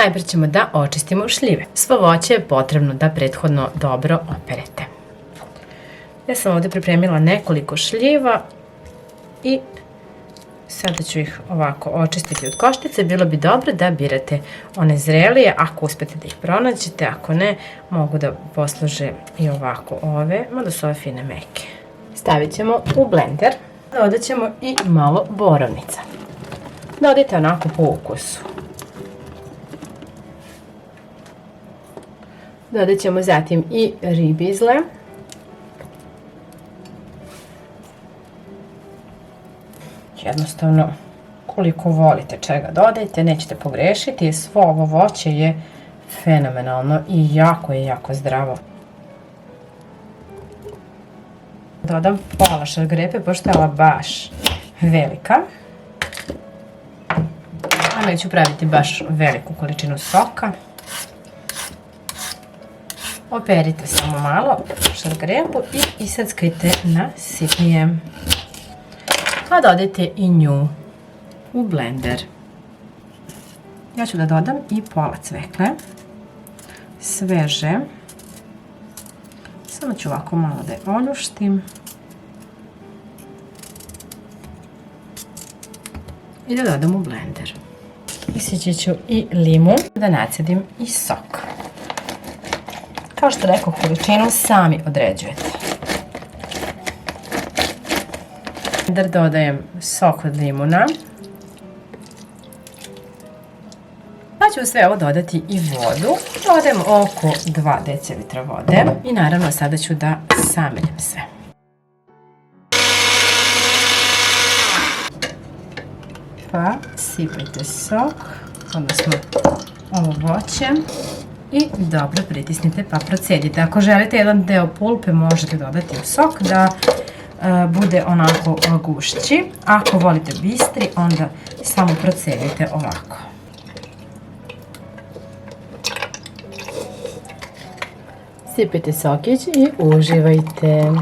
Najprije ćemo da očistimo šljive. Svo voće je potrebno da prethodno dobro operete. Ja sam ovdje pripremila nekoliko šljiva i sada ću ih ovako očistiti od koštice. Bilo bi dobro da birate one zrelije, ako uspete da ih pronađete, ako ne, mogu da posluže i ovako ove, mada su ove fine meke. Stavit ćemo u blender, dodat ćemo i malo borovnica. Dodajte onako po ukusu. Dodat ćemo zatim i ribizle. Jednostavno, koliko volite čega dodajte, nećete pogrešiti. Svo ovo voće je fenomenalno i jako je jako zdravo. Dodam pola šargarepe, pošto je ova baš velika. A neću praviti baš veliku količinu soka. Operite samo malo šargarepu i isackajte na sitnije. A dodajte i nju u blender. Ja ću da dodam i pola cvekle, sveže. Samo ću ovako malo da je oljuštim. I da dodam u blender. Isjeći ću i limun, da nacedim i sok. Kao što rekao, količinu sami određujete. Dodajem sok od limuna. Pa ću sve ovo dodati i vodu. Dodajem oko 2 decilitra vode. I naravno sada ću da sameljem sve. Pa sipajte sok, odnosno ovo voće. I dobro pritisnite pa procedite. Ako želite jedan deo pulpe možete dodati u sok da bude onako gušći. Ako volite bistri, onda samo procedite ovako. Sipajte sokić i uživajte.